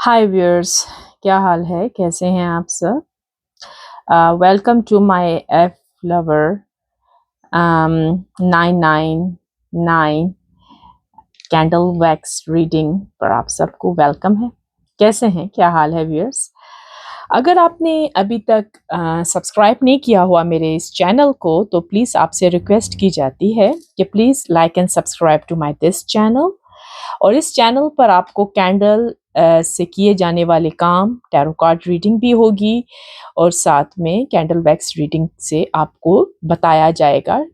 हाय viewers, क्या हाल है? कैसे हैं आप सब? Welcome to my F lover 999 candle wax reading पर आप सबको वेलकम है। कैसे हैं? क्या हाल है व्यूअर्स? अगर आपने अभी तक सब्सक्राइब नहीं किया हुआ मेरे इस चैनल को तो प्लीज़ आपसे रिक्वेस्ट की जाती है कि please like and subscribe to my this channel. और इस चैनल पर आपको कैंडल से किए जाने वाले काम, टैरो कार्ड रीडिंग भी होगी और साथ में कैंडल वैक्स रीडिंग से आपको बताया जाएगा।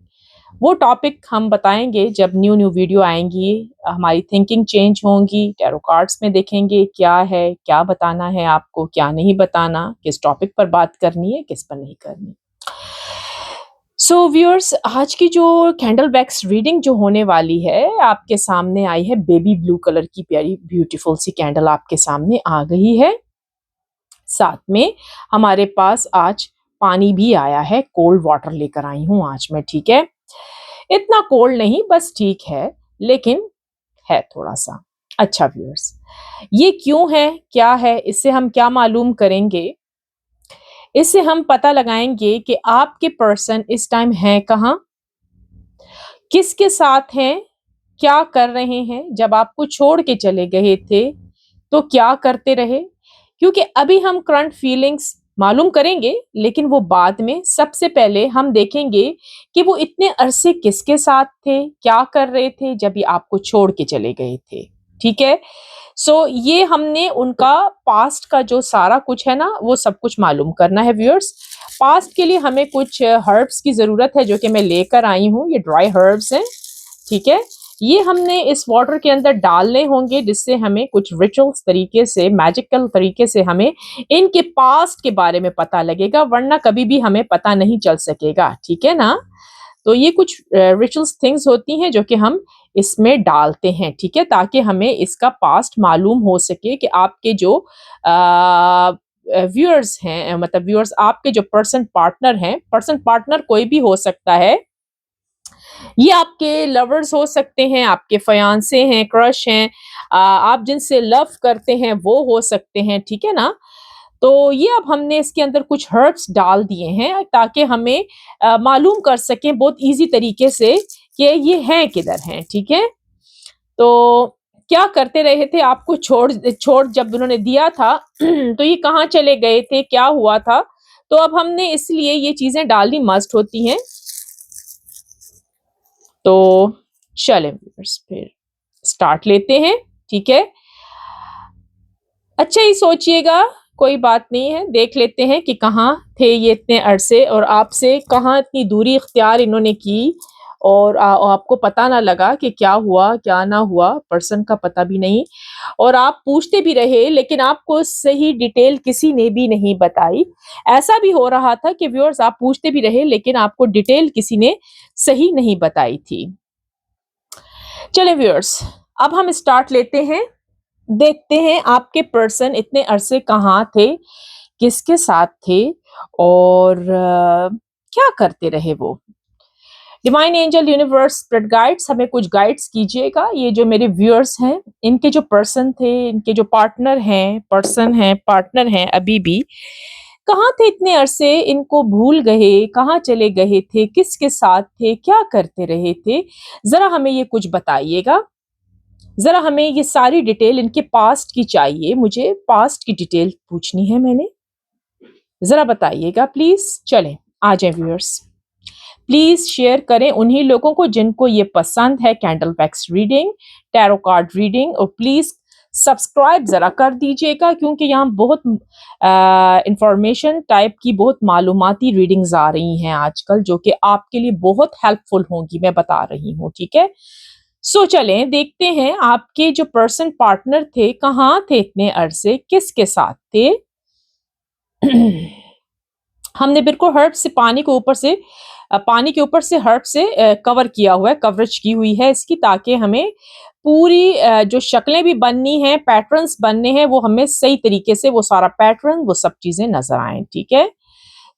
वो टॉपिक हम बताएंगे जब न्यू न्यू वीडियो आएंगी, हमारी थिंकिंग चेंज होंगी। टैरो कार्ड्स में देखेंगे क्या है, क्या बताना है आपको, क्या नहीं बताना, किस टॉपिक पर बात करनी है, किस पर नहीं करनी। सो व्यूअर्स, आज की जो कैंडल वैक्स रीडिंग जो होने वाली है आपके सामने आई है। बेबी ब्लू कलर की प्यारी ब्यूटीफुल सी कैंडल आपके सामने आ गई है। साथ में हमारे पास आज पानी भी आया है। कोल्ड वाटर लेकर आई हूँ आज मैं, ठीक है। इतना कोल्ड नहीं, बस ठीक है, लेकिन है थोड़ा सा। अच्छा व्यूअर्स, ये क्यों है, क्या है, इससे हम क्या मालूम करेंगे? इससे हम पता लगाएंगे कि आपके पर्सन इस टाइम है कहाँ, किसके साथ हैं, क्या कर रहे हैं, जब आपको छोड़ के चले गए थे तो क्या करते रहे। क्योंकि अभी हम करंट फीलिंग्स मालूम करेंगे, लेकिन वो बाद में। सबसे पहले हम देखेंगे कि वो इतने अरसे किसके साथ थे, क्या कर रहे थे जब ये आपको छोड़ के चले गए थे, ठीक है। सो ये हमने उनका पास्ट का जो सारा कुछ है ना, वो सब कुछ मालूम करना है व्यूअर्स। पास्ट के लिए हमें कुछ हर्ब्स की जरूरत है जो कि मैं लेकर आई हूँ। ये ड्राई हर्ब्स हैं, ठीक है। ये हमने इस वाटर के अंदर डालने होंगे जिससे हमें कुछ रिचुअल्स तरीके से, मैजिकल तरीके से हमें इनके पास्ट के बारे में पता लगेगा, वरना कभी भी हमें पता नहीं चल सकेगा, ठीक है ना। तो ये कुछ रिचुअल्स थिंग्स होती हैं जो कि हम इसमें डालते हैं, ठीक है, ताकि हमें इसका पास्ट मालूम हो सके कि आपके जो व्यूअर्स हैं, मतलब व्यूअर्स आपके जो पर्सन पार्टनर हैं, पर्सन पार्टनर कोई भी हो सकता है। ये आपके लवर्स हो सकते हैं, आपके फयांसे हैं, क्रश हैं, आप जिनसे लव करते हैं वो हो सकते हैं, ठीक है ना। तो ये अब हमने इसके अंदर कुछ हर्ब्स डाल दिए हैं ताकि हमें मालूम कर सकें बहुत इजी तरीके से कि ये हैं किधर हैं, ठीक है। तो क्या करते रहे थे आपको छोड़ छोड़ जब उन्होंने दिया था तो ये कहाँ चले गए थे, क्या हुआ था। तो अब हमने इसलिए ये चीजें डालनी मस्ट होती हैं। तो चलें व्यूअर्स, फिर स्टार्ट लेते हैं, ठीक है। अच्छा ही सोचिएगा, कोई बात नहीं है, देख लेते हैं कि कहाँ थे ये इतने अरसे और आपसे कहाँ इतनी दूरी इख्तियार इन्होंने की और आपको पता ना लगा कि क्या हुआ क्या ना हुआ, पर्सन का पता भी नहीं। और आप पूछते भी रहे लेकिन आपको सही डिटेल किसी ने भी नहीं बताई। ऐसा भी हो रहा था कि व्यूअर्स आप पूछते भी रहे लेकिन आपको डिटेल किसी ने सही नहीं बताई थी। चले व्यूअर्स, अब हम स्टार्ट लेते हैं। देखते हैं आपके पर्सन इतने अरसे कहाँ थे, किसके साथ थे और क्या करते रहे वो। Divine angel universe spirit guides हमें कुछ गाइड्स कीजिएगा। ये जो मेरे व्यूअर्स हैं, इनके जो पर्सन थे, इनके जो पार्टनर हैं, पर्सन हैं, पार्टनर हैं, अभी भी कहाँ थे इतने अरसे, इनको भूल गए, कहाँ चले गए थे, किसके साथ थे, क्या करते रहे थे, जरा हमें ये कुछ बताइएगा। जरा हमें ये सारी डिटेल इनके पास्ट की चाहिए, मुझे पास्ट की डिटेल पूछनी है मैंने। जरा बताइएगा प्लीज। चलें, आ जाए व्यूअर्स। प्लीज शेयर करें उन्हीं लोगों को जिनको ये पसंद है candle wax reading, tarot card reading. और प्लीज सब्सक्राइब जरा कर दीजिएगा क्योंकि यहाँ बहुत इंफॉर्मेशन टाइप की, बहुत मालूमाती रीडिंग्स आ रही हैं आजकल जो कि आपके लिए बहुत हेल्पफुल होंगी, मैं बता रही हूँ, ठीक है। सो चलें देखते हैं आपके जो पर्सन पार्टनर थे कहाँ थे इतने अरसे, किसके साथ थे। हमने बिल्कुल हर्ब से पानी को ऊपर से पानी के ऊपर से हर्ब से कवर किया हुआ है, कवरेज की हुई है इसकी, ताकि हमें पूरी जो शक्लें भी बननी हैं, पैटर्न्स बनने हैं, वो हमें सही तरीके से वो सारा पैटर्न, वो सब चीजें नजर आए, ठीक है।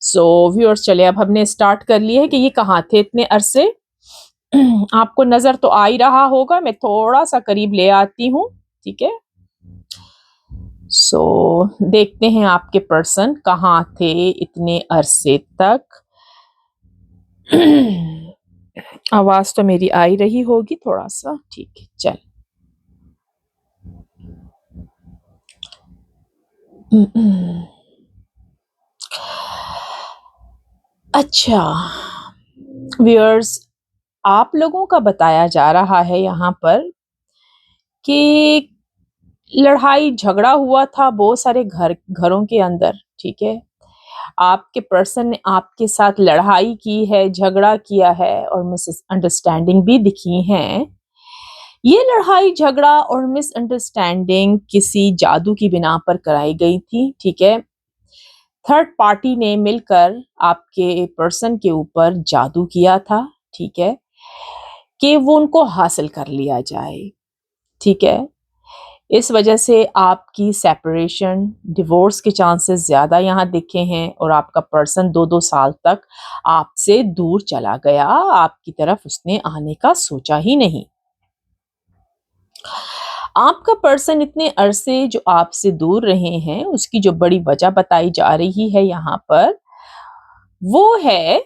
सो व्यूअर्स, चले अब हमने स्टार्ट कर लिया है कि ये कहाँ थे इतने अरसे। आपको नजर तो आ ही रहा होगा, मैं थोड़ा सा करीब ले आती हूँ, ठीक है। सो देखते हैं आपके पर्सन कहाँ थे इतने अरसे तक। आवाज तो मेरी आ ही रही होगी थोड़ा सा, ठीक है चल। अच्छा व्यूअर्स, आप लोगों का बताया जा रहा है यहाँ पर कि लड़ाई झगड़ा हुआ था बहुत सारे घरों के अंदर, ठीक है। आपके पर्सन ने आपके साथ लड़ाई की है, झगड़ा किया है और मिसअंडरस्टैंडिंग भी दिखी हैं। ये लड़ाई झगड़ा और मिसअंडरस्टैंडिंग किसी जादू की बिना पर कराई गई थी, ठीक है। थर्ड पार्टी ने मिलकर आपके पर्सन के ऊपर जादू किया था, ठीक है, कि वो उनको हासिल कर लिया जाए, ठीक है। इस वजह से आपकी सेपरेशन, डिवोर्स के चांसेस ज़्यादा यहाँ दिखे हैं और आपका पर्सन 2-2 साल तक आपसे दूर चला गया, आपकी तरफ उसने आने का सोचा ही नहीं। आपका पर्सन इतने अरसे जो आपसे दूर रहे हैं, उसकी जो बड़ी वजह बताई जा रही है यहाँ पर, वो है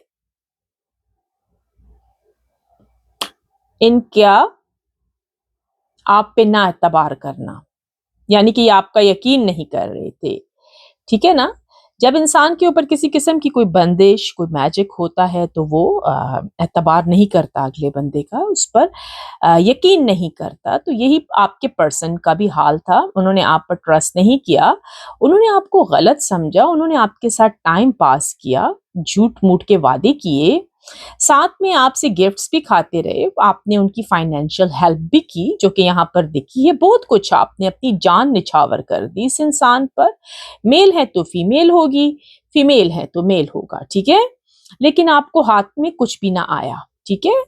इनका आप पे ना एतबार करना, यानी कि आपका यकीन नहीं कर रहे थे, ठीक है ना? जब इंसान के ऊपर किसी किस्म की कोई बंदिश, कोई मैजिक होता है तो वो एतबार नहीं करता अगले बंदे का, उस पर यकीन नहीं करता। तो यही आपके पर्सन का भी हाल था। उन्होंने आप पर ट्रस्ट नहीं किया, उन्होंने आपको गलत समझा, उन्होंने आपके साथ टाइम पास किया, झूठ-मूठ के वादे किए, साथ में आपसे गिफ्ट्स भी खाते रहे, आपने उनकी फाइनेंशियल हेल्प भी की जो कि यहाँ पर दिखी है, बहुत कुछ आपने अपनी जान निछावर कर दी इस इंसान पर। मेल है तो फीमेल होगी, फीमेल है तो मेल होगा, ठीक है? लेकिन आपको हाथ में कुछ भी ना आया, ठीक है?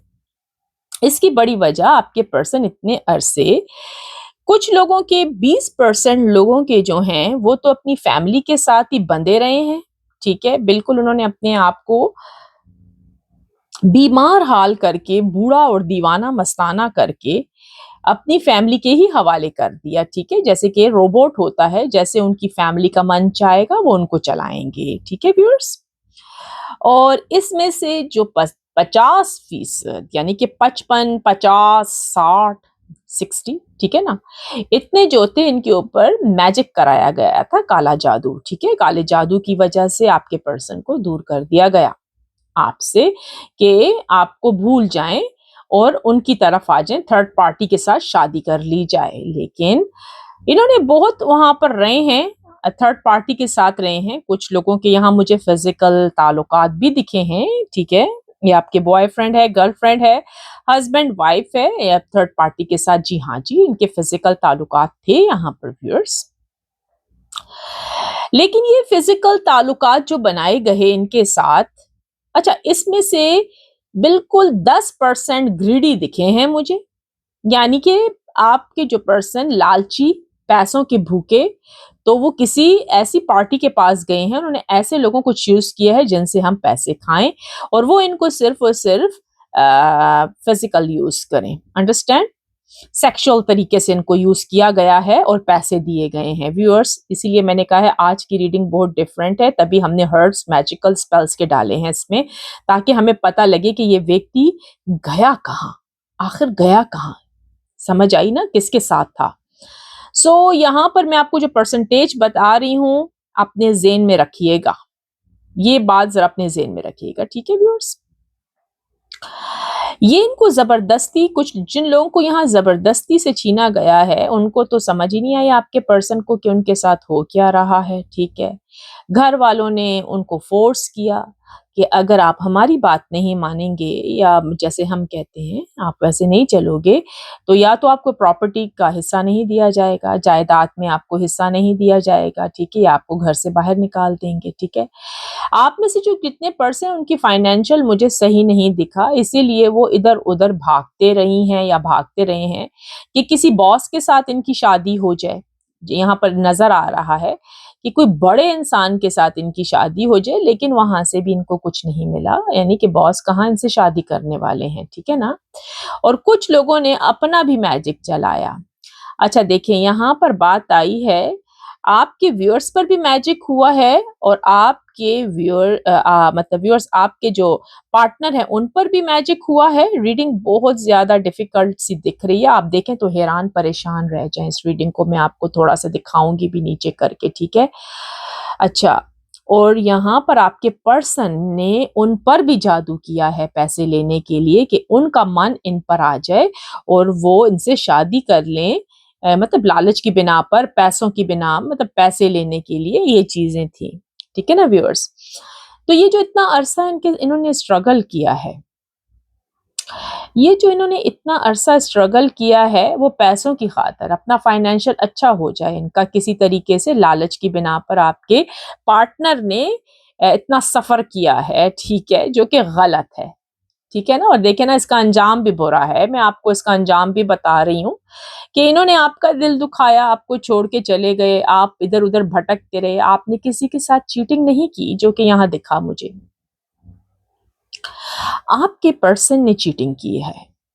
इसकी बड़ी वजह आपके पर्सन इतने अरसे, कुछ लोगों के 20% लोगों के जो हैं वो तो अपनी फैमिली के साथ ही बंधे रहे हैं, ठीक है? बिल्कुल उन्होंने अपने आप को बीमार हाल करके, बूढ़ा और दीवाना मस्ताना करके अपनी फैमिली के ही हवाले कर दिया, ठीक है? जैसे कि रोबोट होता है, जैसे उनकी फैमिली का मन चाहेगा वो उनको चलाएँगे, ठीक है व्यूअर्स? और इसमें से जो 50% यानी कि 55, 50, 60, 60, ठीक है ना? इतने जो थे इनके ऊपर मैजिक कराया गया था, काला जादू, ठीक है? काले जादू की वजह से आपके पर्सन को दूर कर दिया गया आपसे, कि आपको भूल जाएँ और उनकी तरफ आ जाएँ, थर्ड पार्टी के साथ शादी कर ली जाए। लेकिन इन्होंने बहुत वहाँ पर रहे हैं, थर्ड पार्टी के साथ रहे हैं। कुछ लोगों के यहाँ मुझे फिज़िकल ताल्लुकात भी दिखे हैं, ठीक है? ये आपके बॉयफ्रेंड है, गर्लफ्रेंड है, हस्बैंड वाइफ है या थर्ड पार्टी के साथ, जी हाँ जी, इनके फिज़िकल ताल्लुकात थे यहाँ पर व्यूअर्स। लेकिन ये फिज़िकल ताल्लुकात जो बनाए गए इनके साथ, अच्छा इसमें से बिल्कुल 10% ग्रीडी दिखे हैं मुझे, यानी कि आपके जो पर्सन लालची, पैसों के भूखे, तो वो किसी ऐसी पार्टी के पास गए हैं, उन्होंने ऐसे लोगों को चूज़ किया है जिनसे हम पैसे खाएँ और वो इनको सिर्फ़ और सिर्फ़ फ़िज़िकल यूज़ करें, अंडरस्टैंड? सेक्सुअल तरीके से इनको यूज़ किया गया है और पैसे दिए गए हैं व्यूअर्स। इसीलिए मैंने कहा है आज की रीडिंग बहुत डिफरेंट है, तभी हमने हर्ब्स, मैजिकल स्पेल्स के डाले हैं इसमें, ताकि हमें पता लगे कि ये व्यक्ति गया कहाँ? आखिर गया कहाँ? समझ आई ना किसके साथ था? सो यहाँ पर मैं आपको जो परसेंटेज बता रही हूँ, अपने ज़हन में रखिएगा। ये बात ज़रा अपने ज़हन में रखिएगा, ठीक है व्यूअर्स? ये इनको ज़बरदस्ती, कुछ जिन लोगों को यहाँ ज़बरदस्ती से छीना गया है, उनको तो समझ ही नहीं आया आपके पर्सन को कि उनके साथ हो क्या रहा है, ठीक है? घर वालों ने उनको फ़ोर्स किया कि अगर आप हमारी बात नहीं मानेंगे या जैसे हम कहते हैं, आप वैसे नहीं चलोगे, तो या तो आपको प्रॉपर्टी का हिस्सा नहीं दिया जाएगा, जायदाद में आपको हिस्सा नहीं दिया जाएगा, ठीक है? या आपको घर से बाहर निकाल देंगे, ठीक है? आप में से जो कितने पर्सन उनकी फाइनेंशियल मुझे सही नहीं दिखा, इसीलिए वो इधर-उधर भागते रही हैं या भागते रहे हैं कि किसी बॉस के साथ इनकी शादी हो जाए। यहाँ पर नज़र आ रहा है कि कोई बड़े इंसान के साथ इनकी शादी हो जाए, लेकिन वहाँ से भी इनको कुछ नहीं मिला, यानी कि बॉस कहाँ इनसे शादी करने वाले हैं, ठीक है ना? और कुछ लोगों ने अपना भी मैजिक चलाया। अच्छा देखिए, यहाँ पर बात आई है आपके व्यूअर्स पर भी मैजिक हुआ है और आपके मतलब व्यूअर्स आपके जो पार्टनर हैं उन पर भी मैजिक हुआ है। रीडिंग बहुत ज़्यादा डिफ़िकल्ट सी दिख रही है। आप देखें तो हैरान परेशान रह जाएँ। इस रीडिंग को मैं आपको थोड़ा-सा दिखाऊँगी भी नीचे करके, ठीक है? अच्छा, और यहाँ पर आपके पर्सन ने उन पर भी जादू किया है पैसे लेने के लिए कि उनका मन इन पर आ जाए और वो इनसे शादी कर लें, मतलब लालच की बिना पर, पैसों की बिना, मतलब पैसे लेने के लिए ये चीज़ें थी। ठीक है ना व्यूअर्स? तो ये जो इतना अरसा इन्होंने स्ट्रगल किया है, ये जो इन्होंने इतना अरसा स्ट्रगल किया है, वो पैसों की खातिर, अपना फाइनेंशियल अच्छा हो जाए इनका किसी तरीके से, लालच की बिना पर आपके पार्टनर ने इतना सफ़र किया है, ठीक है, जो कि गलत है। ठीक है ना? और देखिए ना, इसका अंजाम भी बुरा है। मैं आपको इसका अंजाम भी बता रही हूँ कि इन्होंने आपका दिल दुखाया, आपको छोड़ के चले गए, आप इधर-उधर भटकते रहे, आपने किसी के साथ चीटिंग नहीं की, जो कि यहाँ दिखा मुझे। आपके पर्सन ने चीटिंग की है,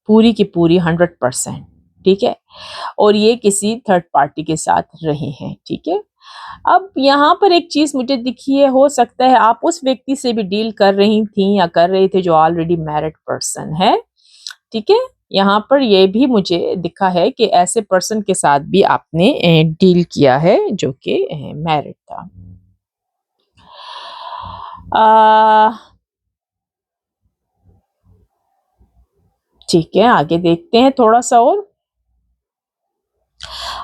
पूरी की पूरी 100%, ठीक है? और ये किसी थर्ड पार्टी के साथ रहे हैं, ठीक है? अब यहाँ पर एक चीज़ मुझे दिखी है, हो सकता है आप उस व्यक्ति से भी डील कर रही थीं या कर रहे थे जो ऑलरेडी मैरिड पर्सन है, ठीक है? यहाँ पर ये भी मुझे दिखा है कि ऐसे पर्सन के साथ भी आपने डील किया है जो कि मैरिड था। ठीक है, आगे देखते हैं थोड़ा-सा और।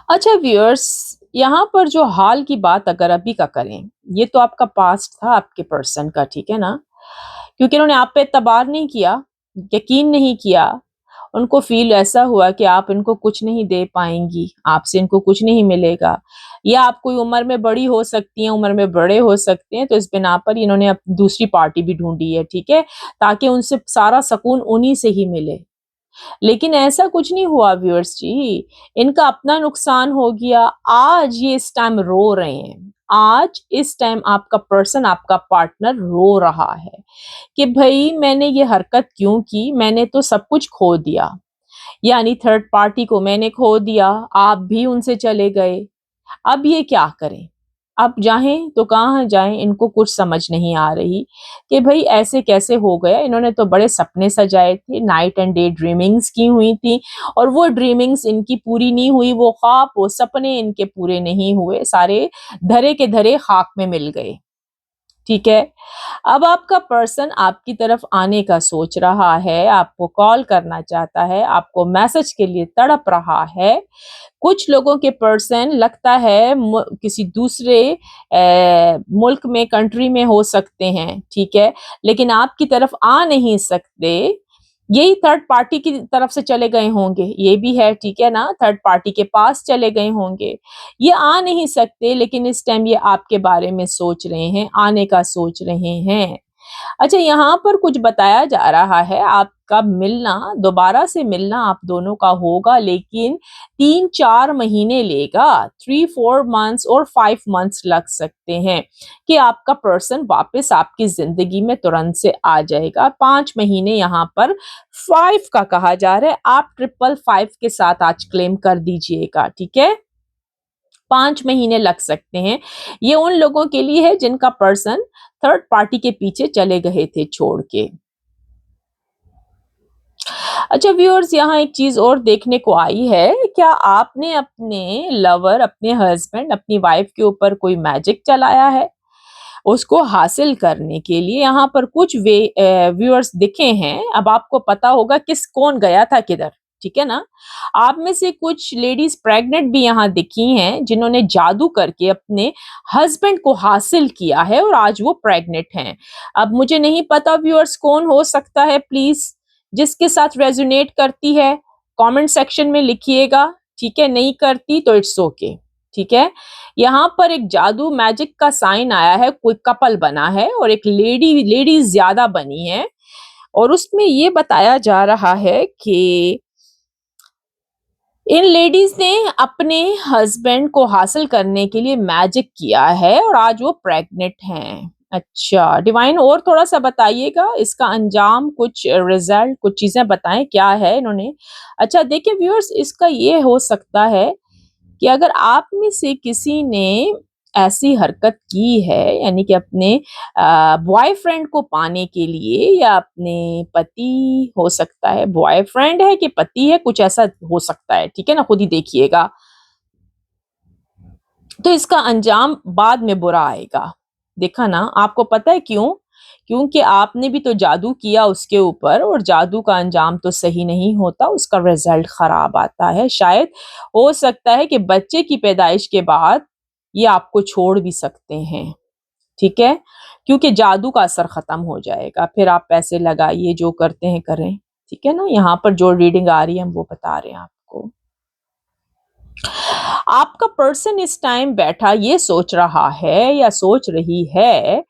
अच्छा व्यूअर्स, यहाँ पर जो हाल की बात अगर अभी का करें, ये तो आपका पास्ट था आपके पर्सन का, ठीक है ना? क्योंकि इन्होंने आप पे एतबार नहीं किया, यकीन नहीं किया, उनको फ़ील ऐसा हुआ कि आप इनको कुछ नहीं दे पाएँगी, आपसे इनको कुछ नहीं मिलेगा, या आप कोई उम्र में बड़ी हो सकती हैं, उम्र में बड़े हो सकते हैं, तो इस बिना पर इन्होंने अब दूसरी पार्टी भी ढूँढी है, ठीक है? ताकि उनसे सारा सकून उन्हीं से ही मिले। लेकिन ऐसा कुछ नहीं हुआ व्यूअर्स जी, इनका अपना नुकसान हो गया, आज ये इस टाइम रो रहे हैं। आज इस टाइम आपका पर्सन, आपका पार्टनर रो रहा है कि भई मैंने ये हरकत क्यों की? मैंने तो सब कुछ खो दिया। यानी थर्ड पार्टी को मैंने खो दिया, आप भी उनसे चले गए। अब ये क्या करें? अब जाएँ तो कहाँ जाएँ? इनको कुछ समझ नहीं आ रही कि भई ऐसे कैसे हो गया? इन्होंने तो बड़े सपने सजाए थे, नाइट एंड डे ड्रीमिंग्स की हुई थी और वो ड्रीमिंग्स इनकी पूरी नहीं हुई, वो ख्वाब, वो सपने इनके पूरे नहीं हुए, सारे धरे के धरे खाक में मिल गए। ठीक है? अब आपका पर्सन आपकी तरफ आने का सोच रहा है, आपको कॉल करना चाहता है, आपको मैसेज के लिए तड़प रहा है। कुछ लोगों के पर्सन लगता है किसी दूसरे मुल्क में, कंट्री में हो सकते हैं, ठीक है? लेकिन आपकी तरफ आ नहीं सकते, यही थर्ड पार्टी की तरफ से चले गए होंगे, ये भी है, ठीक है ना? थर्ड पार्टी के पास चले गए होंगे। ये आ नहीं सकते लेकिन इस टाइम ये आपके बारे में सोच रहे हैं, आने का सोच रहे हैं। अच्छा, यहाँ पर कुछ बताया जा रहा है, आपका मिलना, दोबारा से मिलना आप दोनों का होगा, लेकिन 3-4 महीने लेगा, 3-4 मंथ्स और 5 मंथ्स लग सकते हैं कि आपका पर्सन वापस आपकी ज़िंदगी में तुरंत से आ जाएगा। 5 महीने यहाँ पर 5 का कहा जा रहा है, आप 555 के साथ आज क्लेम कर दीजिएगा, ठीक है? 5 महीने लग सकते हैं। ये उन लोगों के लिए है जिनका पर्सन थर्ड पार्टी के पीछे चले गए थे छोड़ के। अच्छा व्यूअर्स, यहाँ एक चीज़ और देखने को आई है, क्या आपने अपने लवर, अपने हस्बैंड, अपनी वाइफ के ऊपर कोई मैजिक चलाया है? उसको हासिल करने के लिए यहाँ पर कुछ व्यूअर्स दिखे हैं, अब आपको पता होगा कौन गया था किधर, ठीक है ना? आप में से कुछ लेडीज़ प्रेग्नेंट भी यहाँ दिखी हैं, जिन्होंने जादू करके अपने हस्बैंड को हासिल किया है और आज वो प्रेग्नेंट हैं। अब मुझे नहीं पता व्यूअर्स कौन हो सकता है, प्लीज़ जिसके साथ रेज़ोनेट करती है, कमेंट सेक्शन में लिखिएगा, ठीक है? नहीं करती तो इट्स ओके, ठीक है? यहाँ पर एक जादू मैजिक का साइन आया है, कोई कपल बना है और एक लेडीज़ ज़्यादा बनी है और उसमें ये बताया जा रहा है कि इन लेडीज़ ने अपने हस्बैंड को हासिल करने के लिए मैजिक किया है और आज वो प्रेग्नेंट हैं। अच्छा, डिवाइन और थोड़ा-सा बताइएगा इसका अंजाम, कुछ रिज़ल्ट, कुछ चीज़ें बताएँ क्या है इन्होंने? अच्छा देखिए व्यूअर्स, इसका ये हो सकता है कि अगर आप में से किसी ने ऐसी हरकत की है, यानी कि अपने बॉयफ्रेंड को पाने के लिए या अपने पति, हो सकता है बॉयफ्रेंड है कि पति है, कुछ ऐसा हो सकता है, ठीक है ना? खुद ही देखिएगा। तो इसका अंजाम बाद में बुरा आएगा। देखा ना, आपको पता है क्यों? क्योंकि आपने भी तो जादू किया उसके ऊपर, और जादू का अंजाम तो सही नहीं होता, उसका रिज़ल्ट खराब आता है। शायद हो सकता है कि बच्चे की पैदाइश के बाद ये आपको छोड़ भी सकते हैं, ठीक है? क्योंकि जादू का असर खत्म हो जाएगा, फिर आप पैसे लगाइए, जो करते हैं करें, ठीक है ना? यहाँ पर जो रीडिंग आ रही है हम वो बता रहे हैं आपको। आपका पर्सन इस टाइम बैठा ये सोच रहा है या सोच रही है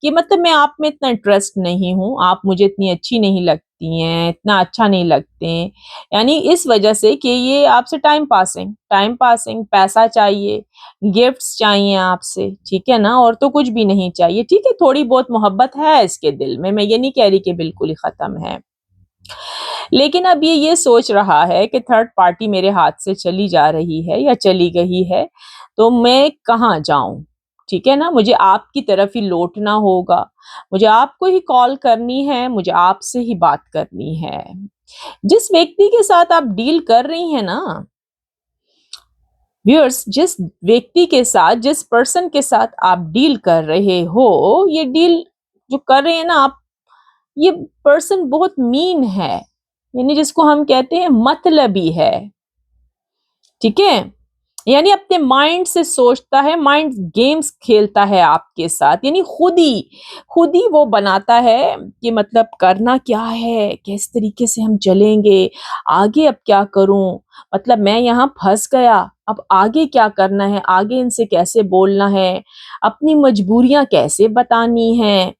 कि मतलब मैं आप में इतना इंटरेस्ट नहीं हूँ, आप मुझे इतनी अच्छी नहीं लगती हैं, इतना अच्छा नहीं लगते हैं। यानी इस वजह से कि ये आपसे टाइम पासिंग, पैसा चाहिए, गिफ्ट्स चाहिए आपसे, ठीक है ना? और तो कुछ भी नहीं चाहिए, ठीक है? थोड़ी बहुत मोहब्बत है इसके दिल में, मैं ये नहीं कह रही कि बिल्कुल ही खत्म है। लेकिन अब ये सोच रहा है कि थर्ड पार्टी मेरे हाथ से चली जा रही है या चली गई है, तो मैं कहाँ जाऊँ? ठीक है ना? मुझे आपकी तरफ ही लौटना होगा, मुझे आपको ही कॉल करनी है, मुझे आपसे ही बात करनी है। जिस व्यक्ति के साथ आप डील कर रही हैं ना, व्यूअर्स, जिस व्यक्ति के साथ, जिस पर्सन के साथ आप डील कर रहे हो, ये डील जो कर रहे हैं ना आप, ये पर्सन बहुत मीन है, यानी जिसको हम कहते हैं मतलबी है, ठीक है? यानी अपने माइंड से सोचता है, माइंड गेम्स खेलता है आपके साथ, यानी खुद ही वो बनाता है कि मतलब करना क्या है, किस तरीके से हम चलेंगे, आगे अब क्या करूं, मतलब मैं यहाँ फंस गया, अब आगे क्या करना है, आगे इनसे कैसे बोलना है, अपनी मजबूरियां कैसे बतानी है।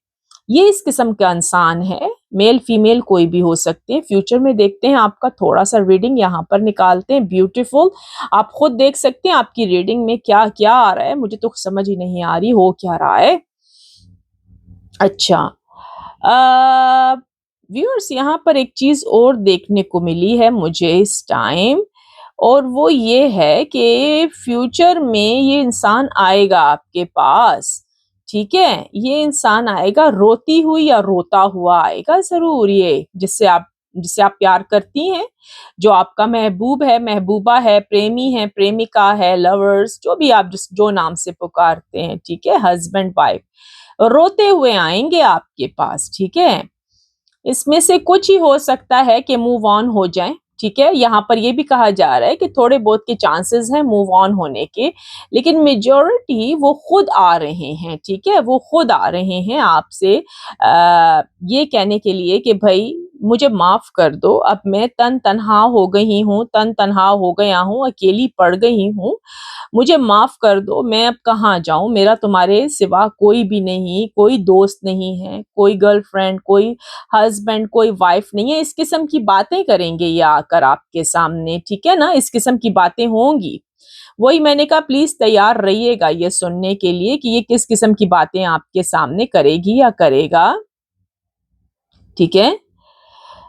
ये इस किस्म का इंसान है, मेल फीमेल कोई भी हो सकते हैं। फ्यूचर में देखते हैं, आपका थोड़ा सा रीडिंग यहाँ पर निकालते हैं, ब्यूटीफुल। आप खुद देख सकते हैं आपकी रीडिंग में क्या क्या आ रहा है, मुझे तो समझ ही नहीं आ रही हो क्या रहा है। अच्छा, व्यूअर्स, यहाँ पर एक चीज और देखने को मिली है मुझे इस टाइम, और वो ये है कि फ्यूचर में ये इंसान आएगा आपके पास, ठीक है? ये इंसान आएगा, रोती हुई या रोता हुआ आएगा ज़रूर ये, जिससे आप प्यार करती हैं, जो आपका महबूब है, महबूबा है, प्रेमी है, प्रेमिका है, लवर्स, जो भी आप जो नाम से पुकारते हैं, ठीक है? हस्बैंड, वाइफ, रोते हुए आएँगे आपके पास, ठीक है? इसमें से कुछ ही हो सकता है कि मूव ऑन हो जाएँ, ठीक है? यहाँ पर ये भी कहा जा रहा है कि थोड़े बहुत के चांसेस हैं मूव ऑन होने के, लेकिन मेजॉरिटी वो खुद आ रहे हैं, ठीक है? वो खुद आ रहे हैं आपसे ये कहने के लिए कि भई मुझे माफ़ कर दो, अब मैं तन-तन्हा हो गई हूँ, तन-तन्हा हो गया हूँ, अकेली पड़ गई हूँ, मुझे माफ़ कर दो, मैं अब कहाँ जाऊँ? मेरा तुम्हारे सिवा कोई भी नहीं, कोई दोस्त नहीं है, कोई गर्लफ्रेंड, कोई हस्बैंड, कोई वाइफ नहीं है। इस किस्म की बातें करेंगे ये आकर आपके सामने, ठीक है ना? इस किस्म की बातें होंगी। वही मैंने कहा, प्लीज़ तैयार रहिएगा ये सुनने के लिए कि ये किस किस्म की बातें आपके सामने करेगी या करेगा, ठीक है?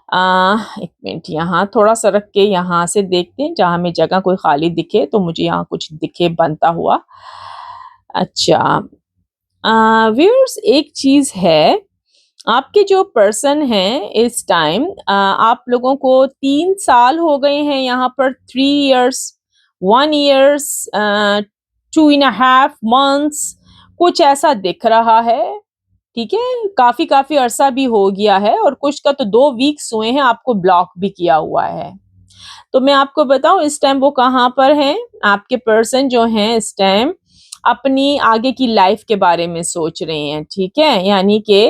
एक मिनट, यहाँ थोड़ा-सा रख के यहाँ से देखते हैं, जहाँ हमें जगह कोई खाली दिखे तो मुझे यहाँ कुछ दिखे बनता हुआ। अच्छा, व्यूअर्स, एक चीज़ है, आपके जो पर्सन हैं इस टाइम, आप लोगों को 3 साल हो गए हैं यहाँ पर, 3 years, 1 years, 2 and a half months, कुछ ऐसा दिख रहा है, ठीक है? काफ़ी अरसा भी हो गया है, और कुछ का तो 2 वीक्स हुए हैं आपको ब्लॉक भी किया हुआ है। तो मैं आपको बताऊँ इस टाइम वो कहाँ पर हैं, आपके पर्सन जो हैं इस टाइम अपनी आगे की लाइफ़ के बारे में सोच रहे हैं, ठीक है? यानी कि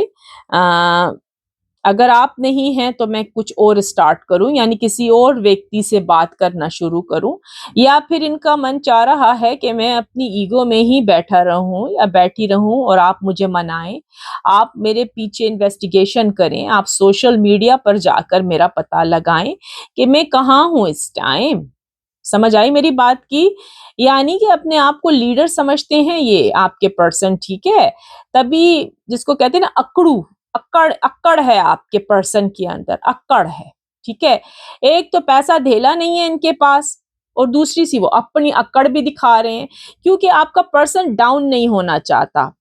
अ, अगर आप नहीं हैं तो मैं कुछ और स्टार्ट करूँ, यानी किसी और व्यक्ति से बात करना शुरू करूँ, या फिर इनका मन चाह रहा है कि मैं अपनी ईगो में ही बैठा रहूँ या बैठी रहूँ और आप मुझे मनाएँ। आप मेरे पीछे इन्वेस्टिगेशन करें, आप सोशल मीडिया पर जाकर मेरा पता लगाएँ कि मैं कहाँ हूँ इस टाइम। समझ आई मेरी बात की? यानी कि अपने आप को लीडर समझते हैं ये आपके पर्सन, ठीक है? तभी जिसको कहते हैं ना अकड़ू, अक्कड़ अक्कड़ है आपके पर्सन के अंदर, अक्कड़ है, ठीक है? एक तो पैसा धेला नहीं है इनके पास, और दूसरी सी वो अपनी अकड़ भी दिखा रहे हैं, क्योंकि आपका पर्सन डाउन नहीं होना चाहता,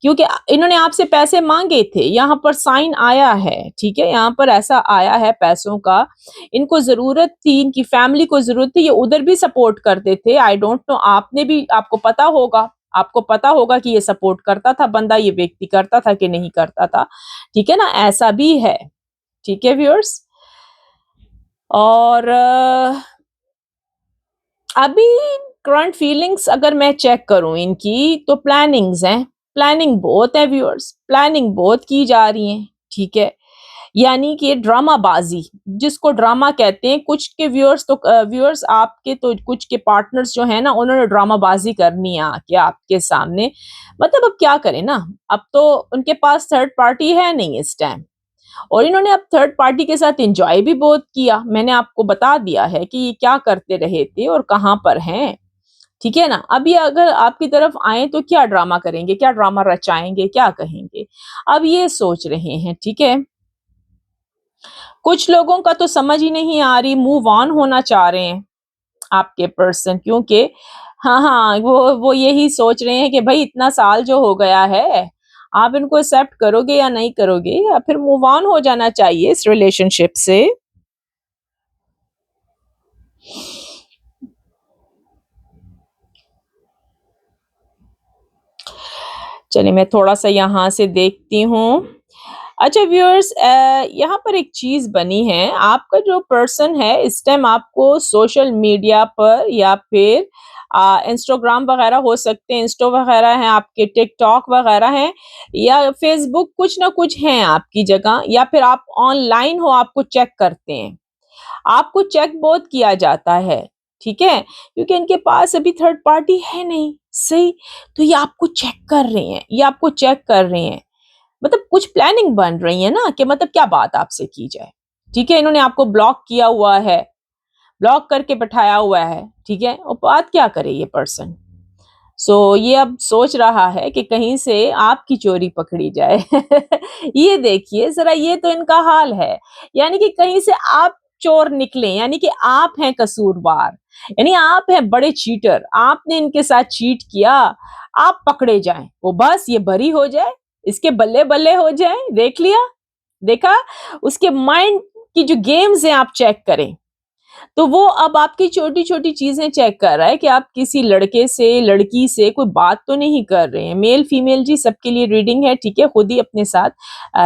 क्योंकि इन्होंने आपसे पैसे मांगे थे, यहाँ पर साइन आया है, ठीक है, यहाँ पर ऐसा आया है पैसों का, इनको जरूरत थी, इनकी फैमिली को जरूरत थी, ये उधर भी सपोर्ट करते थे, आई डोंट नो, आपने भी, आपको पता होगा, आपको पता होगा कि ये सपोर्ट करता था बंदा, ये व्यक्ति करता था कि नहीं करता था, ठीक है ना, ऐसा भी है, ठीक है व्यूअर्स। और अभी करंट फीलिंग्स अगर मैं चेक करूं इनकी, तो प्लानिंग्स हैं, प्लानिंग बहुत है व्यूअर्स, प्लानिंग बहुत की जा रही है, ठीक है, यानी कि ड्रामाबाजी, जिसको ड्रामा कहते हैं, कुछ के व्यूअर्स तो व्यूअर्स आपके तो कुछ के पार्टनर्स जो है ना, उन्होंने ड्रामाबाजी करनी है आके आपके सामने, मतलब अब क्या करें ना, अब तो उनके पास थर्ड पार्टी है नहीं इस टाइम, और इन्होंने अब थर्ड पार्टी के साथ एंजॉय भी बहुत किया, मैंने आपको बता दिया है कि ये क्या करते रहे थे और कहाँ पर हैं, ठीक है ना, अब ये अगर आपकी तरफ आए तो क्या ड्रामा करेंगे, क्या ड्रामा रचाएंगे, क्या कहेंगे, अब ये सोच रहे हैं, ठीक है। कुछ लोगों का तो समझ ही नहीं आ रही, मूव ऑन होना चाह रहे हैं आपके पर्सन, क्योंकि हाँ हाँ वो यही सोच रहे हैं कि भाई इतना साल जो हो गया है, आप इनको एक्सेप्ट करोगे या नहीं करोगे, या फिर मूव ऑन हो जाना चाहिए इस रिलेशनशिप से। चलिए मैं थोड़ा सा यहाँ से देखती हूँ। अच्छा व्यूअर्स, यहाँ पर एक चीज बनी है, आपका जो पर्सन है इस टाइम आपको सोशल मीडिया पर या फिर इंस्टाग्राम वगैरह हो सकते हैं, इंस्टो वगैरह हैं आपके, टिकटॉक वगैरह हैं, या फेसबुक, कुछ ना कुछ है आपकी जगह, या फिर आप ऑनलाइन हो, आपको चेक करते हैं, आपको चेक बहुत किया जाता है, ठीक है, क्योंकि इनके पास अभी थर्ड पार्टी है नहीं, सही, तो ये आपको चेक कर रहे हैं, ये आपको चेक कर रहे हैं, मतलब कुछ प्लानिंग बन रही है ना, कि मतलब क्या बात आपसे की जाए, ठीक है, इन्होंने आपको ब्लॉक किया हुआ है, ब्लॉक करके बैठाया हुआ है, ठीक है, और बात क्या करे ये पर्सन, ये अब सोच रहा है कि कहीं से आपकी चोरी पकड़ी जाए। ये देखिए जरा, ये तो इनका हाल है, यानी कि कहीं से आप चोर निकले, यानी कि आप हैं कसूरवार, यानी आप हैं बड़े चीटर, आपने इनके साथ चीट किया, आप पकड़े जाएं, वो बस ये बरी हो जाए, इसके बल्ले बल्ले हो जाए, देख लिया, देखा, उसके माइंड की जो गेम्स हैं आप चेक करें, तो वो अब आपकी छोटी-छोटी चीज़ें चेक कर रहा है कि आप किसी लड़के से, लड़की से कोई बात तो नहीं कर रहे हैं। मेल फीमेल जी सबके लिए रीडिंग है, ठीक है? खुद ही अपने साथ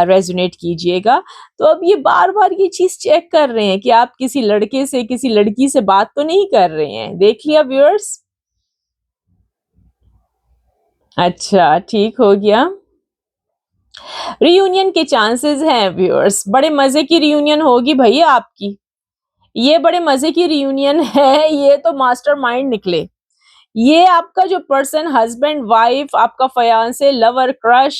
रेज़ोनेट कीजिएगा। तो अब ये बार-बार ये चीज़ चेक कर रहे हैं कि आप किसी लड़के से, किसी लड़की से बात तो नहीं कर रहे हैं। देख लिया व्यूअर्स? अच्छा, ठीक हो गया। रियूनियन के चांसेस हैं व्यूअर्स, बड़े मज़े की रियूनियन होगी भैया आपकी। ये बड़े मज़े की रियूनियन है, ये तो मास्टरमाइंड निकले। ये आपका जो पर्सन, हस्बैंड वाइफ, आपका फियांसे, लवर, क्रश,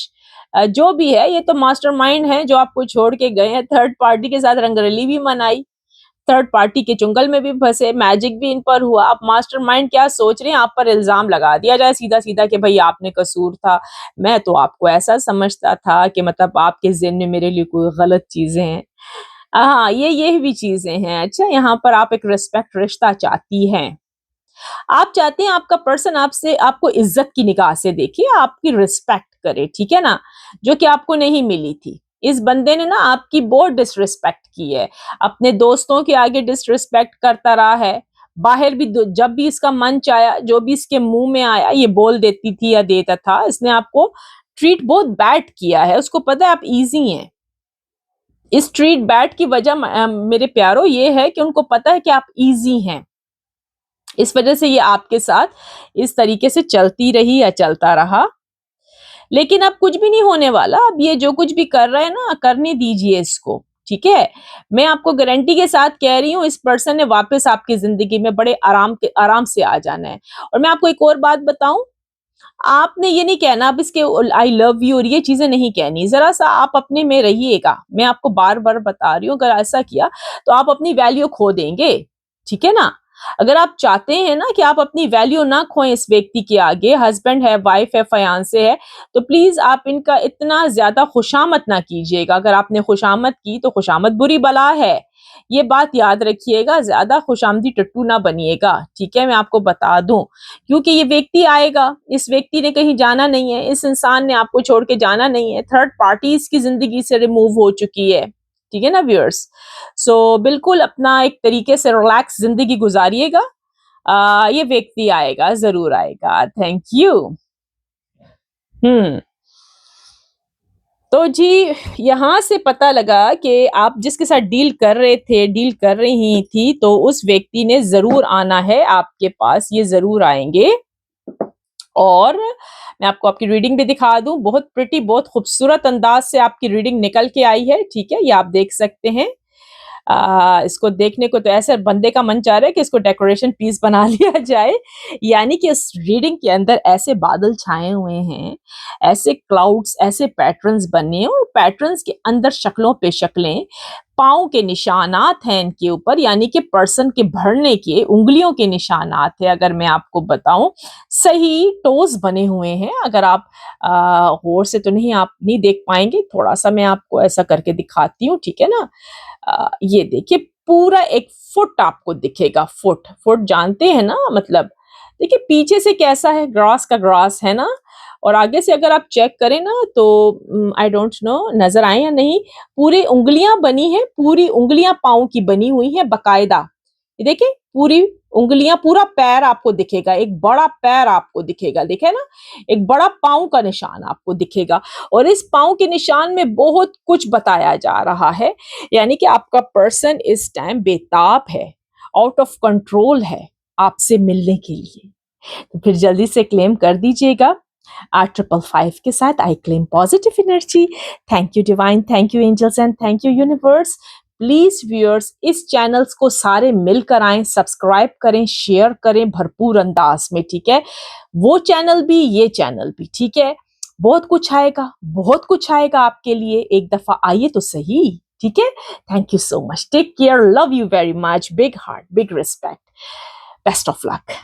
जो भी है, ये तो मास्टरमाइंड है जो आपको छोड़ के गए हैं, थर्ड पार्टी के साथ रंगरली भी मनाई, थर्ड पार्टी के चुंगल में भी फंसे, मैजिक भी इन पर हुआ। अब मास्टरमाइंड क्या सोच रहे हैं, आप पर इल्जाम लगा दिया जाए सीधा सीधा कि भाई आपने कसूर था, मैं तो आपको ऐसा समझता था कि मतलब आपके ज़हन में मेरे लिए कोई गलत चीजें हैं। हाँ, ये भी चीजें हैं। अच्छा, यहाँ पर आप एक रिस्पेक्ट रिश्ता चाहती हैं, आप चाहते हैं आपका पर्सन आपसे, आपको इज्जत की निगाह से देखे, आपकी रिस्पेक्ट करे, ठीक है ना, जो कि आपको नहीं मिली थी। इस बंदे ने ना आपकी बहुत डिसरिस्पेक्ट की है, अपने दोस्तों के आगे डिसरिस्पेक्ट करता रहा है, बाहर भी जब भी इसका मन चाहा, जो भी इसके मुंह में आया ये बोल देती थी या देता था, इसने आपको ट्रीट बहुत बैड किया है, उसको पता है आप इजी हैं। इस ट्रीट बैड की वजह मेरे प्यारो ये है कि उनको पता है कि आप इजी हैं, इस वजह से ये आपके साथ इस तरीके से चलती रही या चलता रहा। लेकिन अब कुछ भी नहीं होने वाला, अब ये जो कुछ भी कर रहा है ना, करने दीजिए इसको, ठीक है? मैं आपको गारंटी के साथ कह रही हूँ, इस पर्सन ने वापस आपकी ज़िंदगी में बड़े आराम से आ जाना है। और मैं आपको एक और बात बताऊँ, आपने ये नहीं कहना अब इसके आई लव यू और ये चीज़ें नहीं कहनी, ज़रा-सा आप अपने में रहिएगा। मैं आपको बार-बार बता रही हूँ, अगर ऐसा किया तो आप अपनी वैल्यू खो देंगे, ठीक है ना? अगर आप चाहते हैं ना कि आप अपनी वैल्यू ना खोएँ इस व्यक्ति के आगे, हस्बैंड है, वाइफ है, फियांसे है, तो प्लीज़ आप इनका इतना ज़्यादा खुशामद ना कीजिएगा। अगर आपने खुशामद की तो खुशामद बुरी बला है। ये बात याद रखिएगा, ज्यादा खुशामदी टट्टू ना बनिएगा, ठीक है, मैं आपको बता दूं, क्योंकि ये व्यक्ति आएगा, इस व्यक्ति ने कहीं जाना नहीं है, इस इंसान ने आपको छोड़ के जाना नहीं है, थर्ड पार्टी इसकी जिंदगी से रिमूव हो चुकी है, ठीक है ना व्यूअर्स। सो बिल्कुल अपना एक तरीके से रिलैक्स जिंदगी गुजारिएगा। ये व्यक्ति आएगा, जरूर आएगा। Thank you. हम्म तो जी, यहाँ से पता लगा कि आप जिसके साथ डील कर रहे थे, डील कर रही थी, तो उस व्यक्ति ने ज़रूर आना है आपके पास, ये ज़रूर आएँगे। और मैं आपको आपकी रीडिंग भी दिखा दूँ, बहुत प्रिटी, बहुत खूबसूरत अंदाज़ से आपकी रीडिंग निकल के आई है, ठीक है? ये आप देख सकते हैं। इसको देखने को तो ऐसे बंदे का मन चाह रहा है कि इसको डेकोरेशन पीस बना लिया जाए। यानी कि इस रीडिंग के अंदर ऐसे बादल छाए हुए हैं, ऐसे क्लाउड्स, ऐसे पैटर्न्स बने हैं और पैटर्न्स के अंदर शक्लों पे शक्लें, पाँव के निशानात हैं इनके ऊपर, यानी कि पर्सन के भरने के उंगलियों के निशानात है। अगर मैं आपको बताऊं, सही टोज बने हुए हैं। अगर आप गौर से तो नहीं, आप नहीं देख पाएंगे, थोड़ा सा मैं आपको ऐसा करके दिखाती हूँ, ठीक है ना। ये देखिए, पूरा एक फुट आपको दिखेगा, फुट फुट जानते हैं ना, मतलब देखिए पीछे से कैसा है, ग्रास का ग्रास है ना, और आगे से अगर आप चेक करें ना तो आई डोंट नो नजर आए या नहीं, पूरी उंगलियां बनी है, पूरी उंगलियां पाँव की बनी हुई है बकायदा। ये देखिए पूरी उंगलियां, पूरा पैर आपको दिखेगा, एक बड़ा पैर आपको दिखेगा, दिखे ना, एक बड़ा पाँव का निशान आपको दिखेगा। और इस पाँव के निशान में बहुत कुछ बताया जा रहा है, यानी कि आपका पर्सन इस टाइम बेताब है, आउट ऑफ कंट्रोल है आपसे मिलने के लिए। तो फिर जल्दी से क्लेम कर दीजिएगा 855 के साथ, I claim positive energy. Thank you divine, thank you angels and thank you universe. Please viewers, इस चैनल्स को सारे मिलकर आए, सब्सक्राइब करें, शेयर करें भरपूर अंदाज में, ठीक है। वो चैनल भी, ये चैनल भी, ठीक है। बहुत कुछ आएगा, बहुत कुछ आएगा आपके लिए, एक दफा आइए तो सही, ठीक है। Thank you so much, take care, love you very much, big heart, big respect, best of luck.